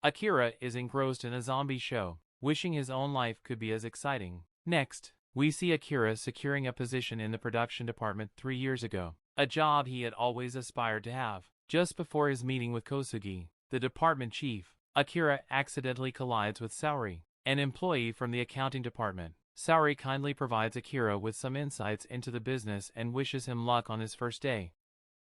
Akira is engrossed in a zombie show, wishing his own life could be as exciting. Next, we see Akira securing a position in the production department 3 years ago, a job he had always aspired to have. Just before his meeting with Kosugi, the department chief, Akira accidentally collides with Saori, an employee from the accounting department. Saori kindly provides Akira with some insights into the business and wishes him luck on his first day.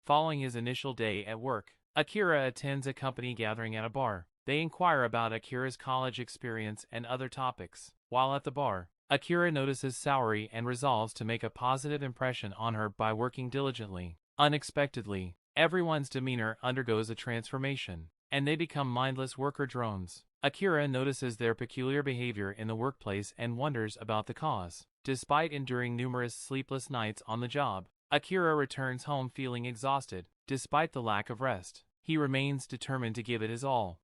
Following his initial day at work, Akira attends a company gathering at a bar. They inquire about Akira's college experience and other topics. While at the bar, Akira notices Saori and resolves to make a positive impression on her by working diligently. Unexpectedly, everyone's demeanor undergoes a transformation, and they become mindless worker drones. Akira notices their peculiar behavior in the workplace and wonders about the cause. Despite enduring numerous sleepless nights on the job, Akira returns home feeling exhausted. Despite the lack of rest, he remains determined to give it his all.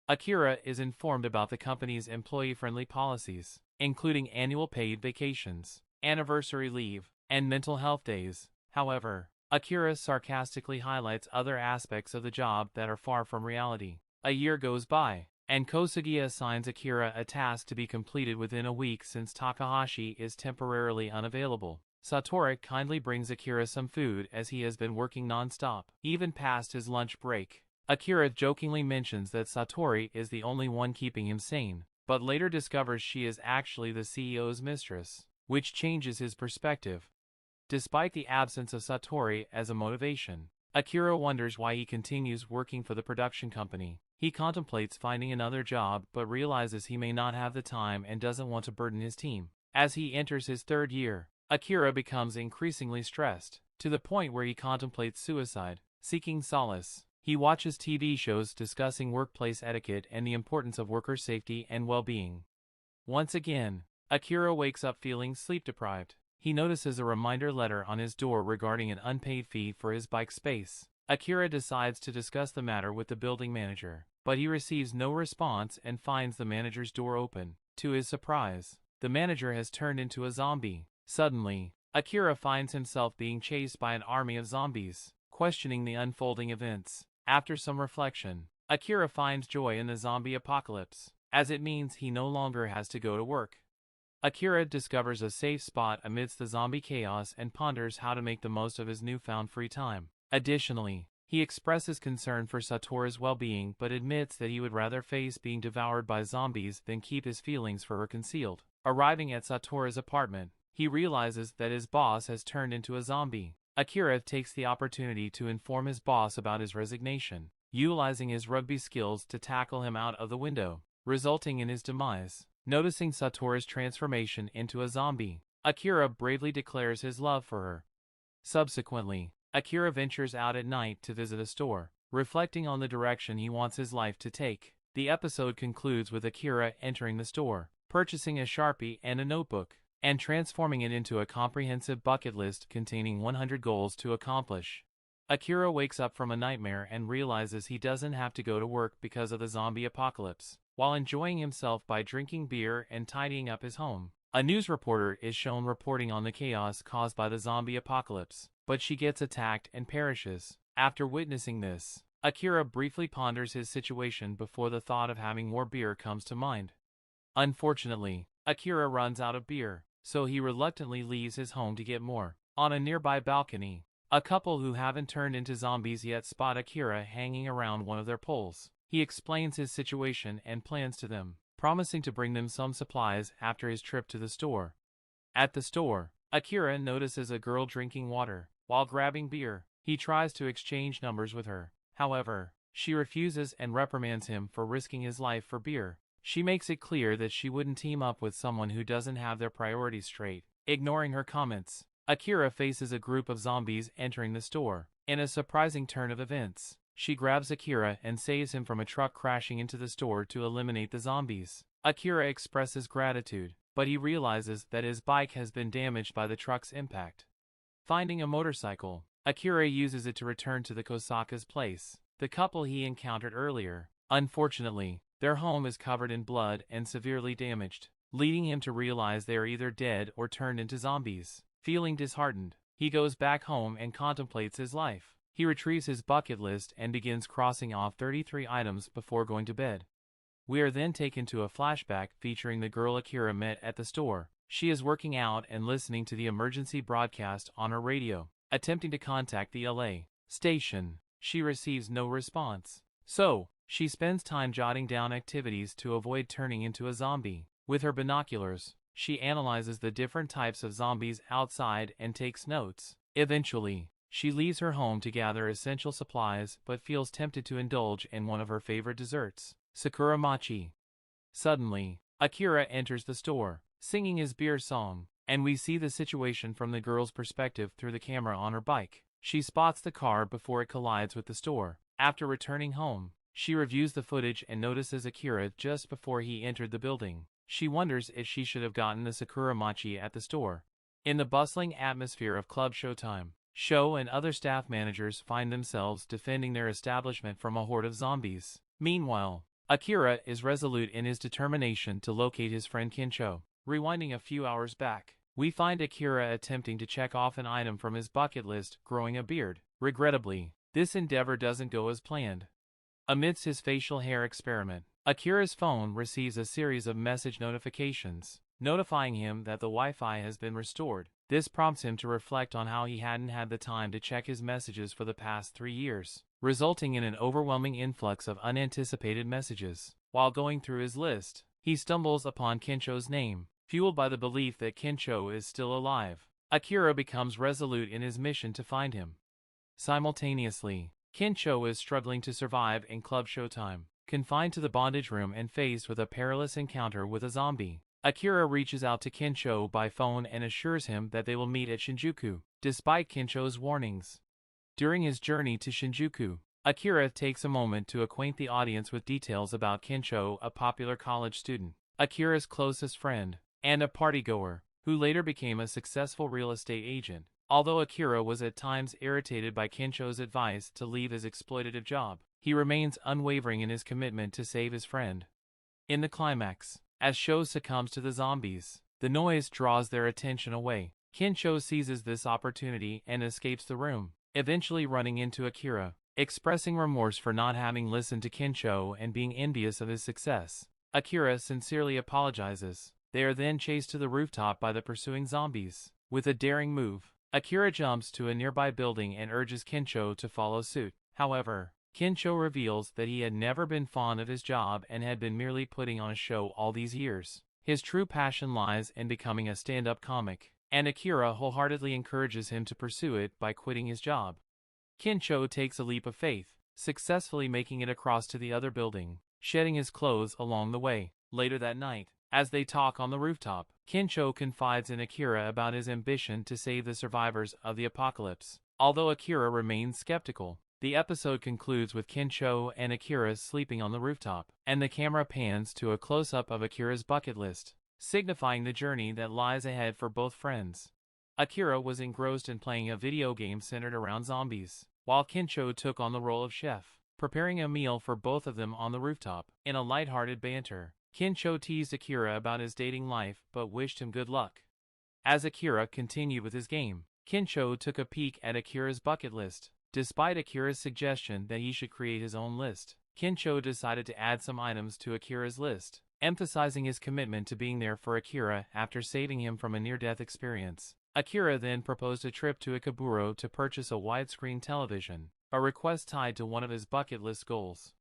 Akira is informed about the company's employee-friendly policies, including annual paid vacations, anniversary leave, and mental health days. However, Akira sarcastically highlights other aspects of the job that are far from reality. A year goes by, and Kosugi assigns Akira a task to be completed within a week since Takahashi is temporarily unavailable. Satoru kindly brings Akira some food as he has been working non-stop, even past his lunch break. Akira jokingly mentions that Satoru is the only one keeping him sane, but later discovers she is actually the CEO's mistress, which changes his perspective. Despite the absence of Satoru as a motivation, Akira wonders why he continues working for the production company. He contemplates finding another job but realizes he may not have the time and doesn't want to burden his team. As he enters his third year, Akira becomes increasingly stressed, to the point where he contemplates suicide. Seeking solace, he watches TV shows discussing workplace etiquette and the importance of worker safety and well-being. Once again, Akira wakes up feeling sleep-deprived. He notices a reminder letter on his door regarding an unpaid fee for his bike space. Akira decides to discuss the matter with the building manager, but he receives no response and finds the manager's door open. To his surprise, the manager has turned into a zombie. Suddenly, Akira finds himself being chased by an army of zombies, questioning the unfolding events. After some reflection, Akira finds joy in the zombie apocalypse, as it means he no longer has to go to work. Akira discovers a safe spot amidst the zombie chaos and ponders how to make the most of his newfound free time. Additionally, he expresses concern for Satoru's well-being but admits that he would rather face being devoured by zombies than keep his feelings for her concealed. Arriving at Satoru's apartment, he realizes that his boss has turned into a zombie. Akira takes the opportunity to inform his boss about his resignation, utilizing his rugby skills to tackle him out of the window, resulting in his demise. Noticing Satoru's transformation into a zombie, Akira bravely declares his love for her. Subsequently, Akira ventures out at night to visit a store, reflecting on the direction he wants his life to take. The episode concludes with Akira entering the store, purchasing a Sharpie and a notebook, and transforming it into a comprehensive bucket list containing 100 goals to accomplish. Akira wakes up from a nightmare and realizes he doesn't have to go to work because of the zombie apocalypse. While enjoying himself by drinking beer and tidying up his home, a news reporter is shown reporting on the chaos caused by the zombie apocalypse, but she gets attacked and perishes. After witnessing this, Akira briefly ponders his situation before the thought of having more beer comes to mind. Unfortunately, Akira runs out of beer, so he reluctantly leaves his home to get more. On a nearby balcony, a couple who haven't turned into zombies yet spot Akira hanging around one of their poles. He explains his situation and plans to them, promising to bring them some supplies after his trip to the store. At the store, Akira notices a girl drinking water. While grabbing beer, he tries to exchange numbers with her. However, she refuses and reprimands him for risking his life for beer. She makes it clear that she wouldn't team up with someone who doesn't have their priorities straight. Ignoring her comments, Akira faces a group of zombies entering the store. In a surprising turn of events, she grabs Akira and saves him from a truck crashing into the store to eliminate the zombies. Akira expresses gratitude, but he realizes that his bike has been damaged by the truck's impact. Finding a motorcycle, Akira uses it to return to the Kosaka's place, the couple he encountered earlier. Unfortunately, their home is covered in blood and severely damaged, leading him to realize they are either dead or turned into zombies. Feeling disheartened, he goes back home and contemplates his life. He retrieves his bucket list and begins crossing off 33 items before going to bed. We are then taken to a flashback featuring the girl Akira met at the store. She is working out and listening to the emergency broadcast on her radio, attempting to contact the LA station. She receives no response. So, she spends time jotting down activities to avoid turning into a zombie. With her binoculars, she analyzes the different types of zombies outside and takes notes. Eventually, she leaves her home to gather essential supplies but feels tempted to indulge in one of her favorite desserts, Sakura Machi. Suddenly, Akira enters the store, singing his beer song, and we see the situation from the girl's perspective through the camera on her bike. She spots the car before it collides with the store. After returning home, she reviews the footage and notices Akira just before he entered the building. She wonders if she should have gotten the Sakura Machi at the store. In the bustling atmosphere of Club Showtime, Sho and other staff managers find themselves defending their establishment from a horde of zombies. Meanwhile, Akira is resolute in his determination to locate his friend Kincho. Rewinding a few hours back, we find Akira attempting to check off an item from his bucket list, growing a beard. Regrettably, this endeavor doesn't go as planned. Amidst his facial hair experiment, Akira's phone receives a series of message notifications, notifying him that the Wi-Fi has been restored. This prompts him to reflect on how he hadn't had the time to check his messages for the past 3 years, resulting in an overwhelming influx of unanticipated messages. While going through his list, he stumbles upon Kincho's name. Fueled by the belief that Kincho is still alive, Akira becomes resolute in his mission to find him. Simultaneously, Kincho is struggling to survive in Club Showtime, confined to the bondage room and faced with a perilous encounter with a zombie. Akira reaches out to Kincho by phone and assures him that they will meet at Shinjuku, despite Kincho's warnings. During his journey to Shinjuku, Akira takes a moment to acquaint the audience with details about Kincho, a popular college student, Akira's closest friend, and a partygoer, who later became a successful real estate agent. Although Akira was at times irritated by Kincho's advice to leave his exploitative job, he remains unwavering in his commitment to save his friend. In the climax, as Sho succumbs to the zombies, the noise draws their attention away. Kincho seizes this opportunity and escapes the room, eventually running into Akira, expressing remorse for not having listened to Kincho and being envious of his success. Akira sincerely apologizes. They are then chased to the rooftop by the pursuing zombies. With a daring move, Akira jumps to a nearby building and urges Kincho to follow suit. However, Kincho reveals that he had never been fond of his job and had been merely putting on a show all these years. His true passion lies in becoming a stand-up comic, and Akira wholeheartedly encourages him to pursue it by quitting his job. Kincho takes a leap of faith, successfully making it across to the other building, shedding his clothes along the way. Later that night, as they talk on the rooftop, Kincho confides in Akira about his ambition to save the survivors of the apocalypse. Although Akira remains skeptical, the episode concludes with Kincho and Akira sleeping on the rooftop, and the camera pans to a close-up of Akira's bucket list, signifying the journey that lies ahead for both friends. Akira was engrossed in playing a video game centered around zombies, while Kincho took on the role of chef, preparing a meal for both of them on the rooftop. In a lighthearted banter, Kincho teased Akira about his dating life but wished him good luck. As Akira continued with his game, Kincho took a peek at Akira's bucket list. Despite Akira's suggestion that he should create his own list, Kincho decided to add some items to Akira's list, emphasizing his commitment to being there for Akira after saving him from a near-death experience. Akira then proposed a trip to Ikeburo to purchase a widescreen television, a request tied to one of his bucket list goals.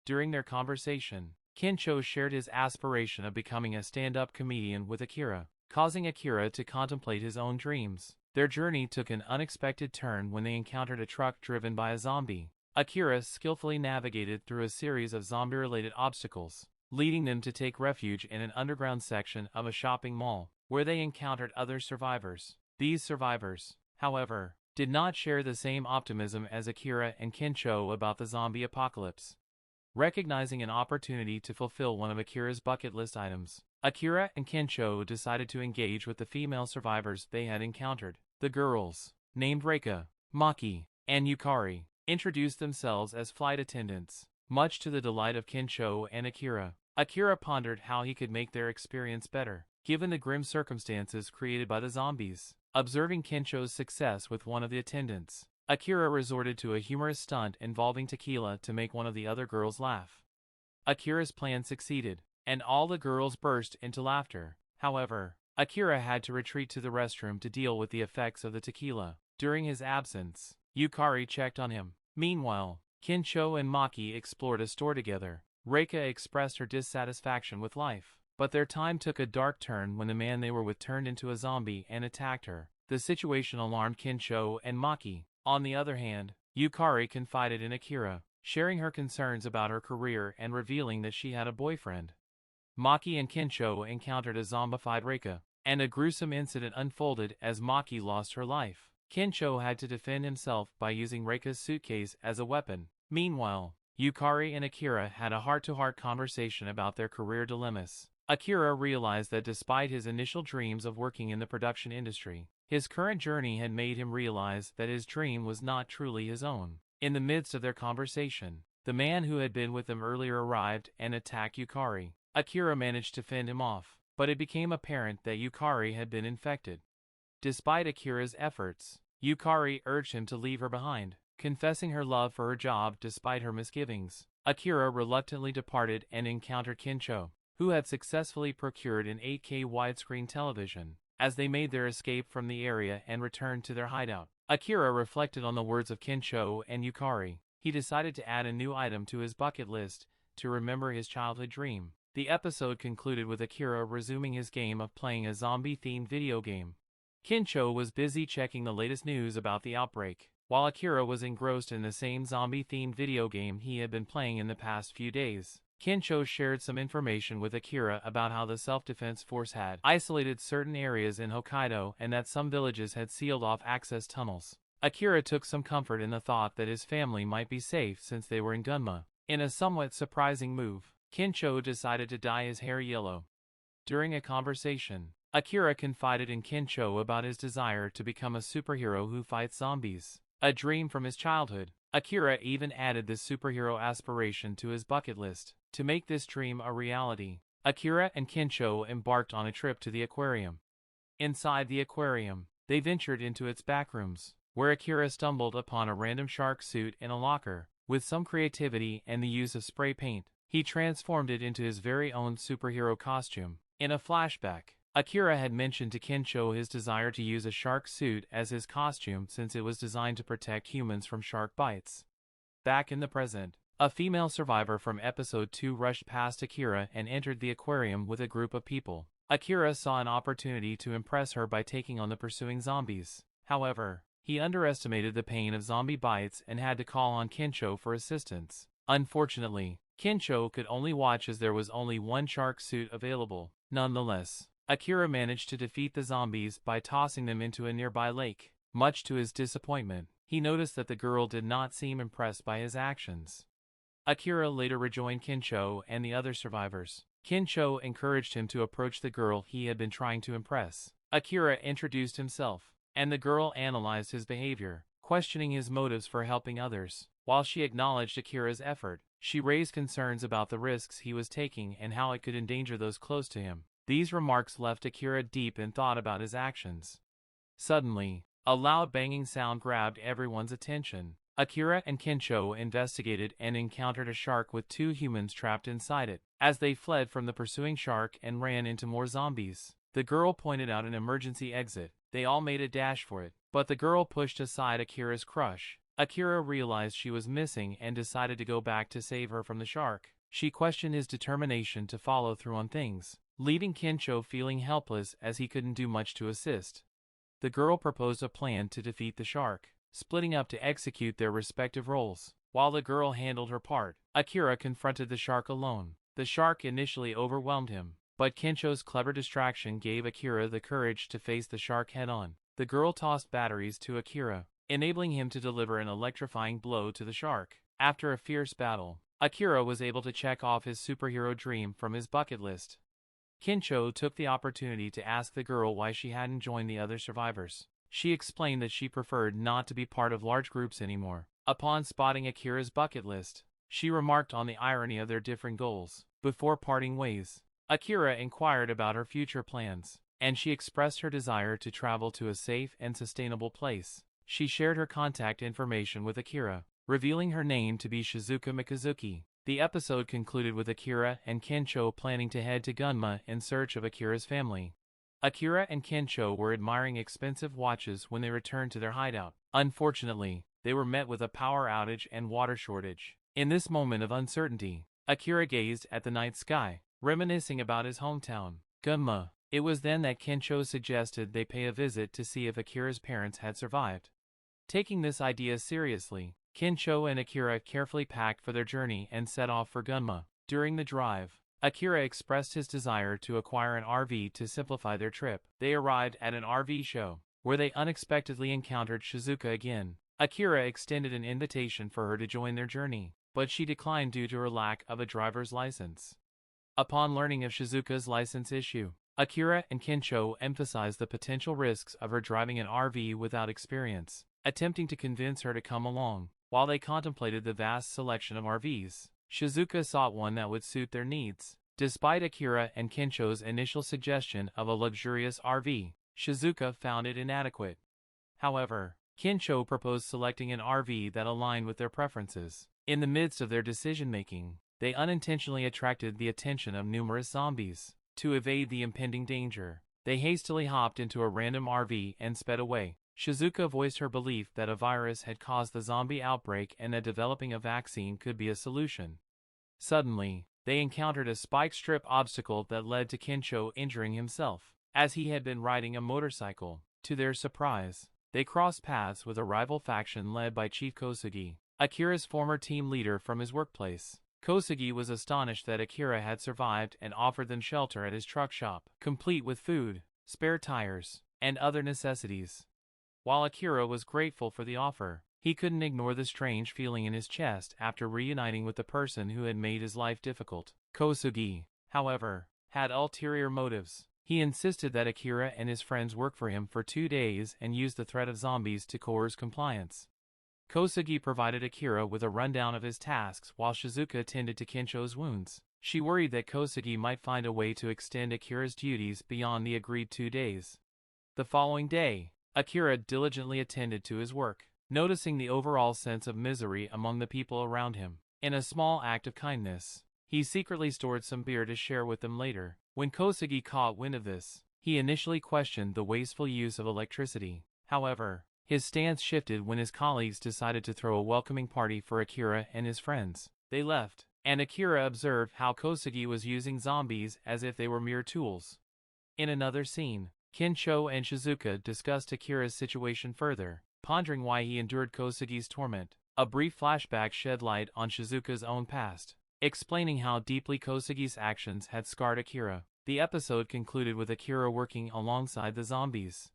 During their conversation, Kincho shared his aspiration of becoming a stand-up comedian with Akira, causing Akira to contemplate his own dreams. Their journey took an unexpected turn when they encountered a truck driven by a zombie. Akira skillfully navigated through a series of zombie-related obstacles, leading them to take refuge in an underground section of a shopping mall, where they encountered other survivors. These survivors, however, did not share the same optimism as Akira and Kincho about the zombie apocalypse. Recognizing an opportunity to fulfill one of Akira's bucket list items, Akira and Kincho decided to engage with the female survivors they had encountered. The girls, named Reika, Maki, and Yukari, introduced themselves as flight attendants, much to the delight of Kincho and Akira. Akira pondered how he could make their experience better, given the grim circumstances created by the zombies. Observing Kincho's success with one of the attendants, Akira resorted to a humorous stunt involving tequila to make one of the other girls laugh. Akira's plan succeeded, and all the girls burst into laughter. However, Akira had to retreat to the restroom to deal with the effects of the tequila. During his absence, Yukari checked on him. Meanwhile, Kincho and Maki explored a store together. Reika expressed her dissatisfaction with life, but their time took a dark turn when the man they were with turned into a zombie and attacked her. The situation alarmed Kincho and Maki. On the other hand, Yukari confided in Akira, sharing her concerns about her career and revealing that she had a boyfriend. Maki and Kincho encountered a zombified Reika, and a gruesome incident unfolded as Maki lost her life. Kincho had to defend himself by using Reika's suitcase as a weapon. Meanwhile, Yukari and Akira had a heart-to-heart conversation about their career dilemmas. Akira realized that despite his initial dreams of working in the production industry, his current journey had made him realize that his dream was not truly his own. In the midst of their conversation, the man who had been with them earlier arrived and attacked Yukari. Akira managed to fend him off, but it became apparent that Yukari had been infected. Despite Akira's efforts, Yukari urged him to leave her behind, confessing her love for her job despite her misgivings. Akira reluctantly departed and encountered Kincho, who had successfully procured an 8K widescreen television. As they made their escape from the area and returned to their hideout, Akira reflected on the words of Kincho and Yukari. He decided to add a new item to his bucket list to remember his childhood dream. The episode concluded with Akira resuming his game of playing a zombie-themed video game. Kincho was busy checking the latest news about the outbreak, while Akira was engrossed in the same zombie-themed video game he had been playing in the past few days. Kincho shared some information with Akira about how the self-defense force had isolated certain areas in Hokkaido and that some villages had sealed off access tunnels. Akira took some comfort in the thought that his family might be safe since they were in Gunma. In a somewhat surprising move, Kincho decided to dye his hair yellow. During a conversation, Akira confided in Kincho about his desire to become a superhero who fights zombies, a dream from his childhood. Akira even added this superhero aspiration to his bucket list. To make this dream a reality, Akira and Kincho embarked on a trip to the aquarium. Inside the aquarium, they ventured into its backrooms, where Akira stumbled upon a random shark suit in a locker. With some creativity and the use of spray paint, he transformed it into his very own superhero costume. In a flashback, Akira had mentioned to Kincho his desire to use a shark suit as his costume since it was designed to protect humans from shark bites. Back in the present, a female survivor from episode 2 rushed past Akira and entered the aquarium with a group of people. Akira saw an opportunity to impress her by taking on the pursuing zombies. However, he underestimated the pain of zombie bites and had to call on Kincho for assistance. Unfortunately, Kincho could only watch as there was only one shark suit available. Nonetheless, Akira managed to defeat the zombies by tossing them into a nearby lake. Much to his disappointment, he noticed that the girl did not seem impressed by his actions. Akira later rejoined Kincho and the other survivors. Kincho encouraged him to approach the girl he had been trying to impress. Akira introduced himself, and the girl analyzed his behavior, questioning his motives for helping others. While she acknowledged Akira's effort, she raised concerns about the risks he was taking and how it could endanger those close to him. These remarks left Akira deep in thought about his actions. Suddenly, a loud banging sound grabbed everyone's attention. Akira and Kincho investigated and encountered a shark with two humans trapped inside it. As they fled from the pursuing shark and ran into more zombies, the girl pointed out an emergency exit. They all made a dash for it, but the girl pushed aside Akira's crush. Akira realized she was missing and decided to go back to save her from the shark. She questioned his determination to follow through on things, leaving Kincho feeling helpless as he couldn't do much to assist. The girl proposed a plan to defeat the shark, splitting up to execute their respective roles. While the girl handled her part, Akira confronted the shark alone. The shark initially overwhelmed him, but Kincho's clever distraction gave Akira the courage to face the shark head-on. The girl tossed batteries to Akira, enabling him to deliver an electrifying blow to the shark. After a fierce battle, Akira was able to check off his superhero dream from his bucket list. Kincho took the opportunity to ask the girl why she hadn't joined the other survivors. She explained that she preferred not to be part of large groups anymore. Upon spotting Akira's bucket list, she remarked on the irony of their different goals. Before parting ways, Akira inquired about her future plans, and she expressed her desire to travel to a safe and sustainable place. She shared her contact information with Akira, revealing her name to be Shizuka Mikazuki. The episode concluded with Akira and Kensho planning to head to Gunma in search of Akira's family. Akira and Kensho were admiring expensive watches when they returned to their hideout. Unfortunately, they were met with a power outage and water shortage. In this moment of uncertainty, Akira gazed at the night sky, reminiscing about his hometown, Gunma. It was then that Kensho suggested they pay a visit to see if Akira's parents had survived. Taking this idea seriously, Kensho and Akira carefully packed for their journey and set off for Gunma. During the drive, Akira expressed his desire to acquire an RV to simplify their trip. They arrived at an RV show, where they unexpectedly encountered Shizuka again. Akira extended an invitation for her to join their journey, but she declined due to her lack of a driver's license. Upon learning of Shizuka's license issue, Akira and Kensho emphasized the potential risks of her driving an RV without experience, attempting to convince her to come along. While they contemplated the vast selection of RVs, Shizuka sought one that would suit their needs. Despite Akira and Kensho's initial suggestion of a luxurious RV, Shizuka found it inadequate. However, Kensho proposed selecting an RV that aligned with their preferences. In the midst of their decision-making, they unintentionally attracted the attention of numerous zombies. To evade the impending danger, they hastily hopped into a random RV and sped away. Shizuka voiced her belief that a virus had caused the zombie outbreak and that developing a vaccine could be a solution. Suddenly, they encountered a spike strip obstacle that led to Kensho injuring himself, as he had been riding a motorcycle. To their surprise, they crossed paths with a rival faction led by Chief Kosugi, Akira's former team leader from his workplace. Kosugi was astonished that Akira had survived and offered them shelter at his truck shop, complete with food, spare tires, and other necessities. While Akira was grateful for the offer, he couldn't ignore the strange feeling in his chest after reuniting with the person who had made his life difficult. Kosugi, however, had ulterior motives. He insisted that Akira and his friends work for him for 2 days and used the threat of zombies to coerce compliance. Kosugi provided Akira with a rundown of his tasks while Shizuka tended to Kensho's wounds. She worried that Kosugi might find a way to extend Akira's duties beyond the agreed 2 days. The following day, Akira diligently attended to his work, noticing the overall sense of misery among the people around him. In a small act of kindness, he secretly stored some beer to share with them later. When Kosugi caught wind of this, he initially questioned the wasteful use of electricity. However, his stance shifted when his colleagues decided to throw a welcoming party for Akira and his friends. They left, and Akira observed how Kosugi was using zombies as if they were mere tools. In another scene, Kensho and Shizuka discussed Akira's situation further, pondering why he endured Kosugi's torment. A brief flashback shed light on Shizuka's own past, explaining how deeply Kosugi's actions had scarred Akira. The episode concluded with Akira working alongside the zombies,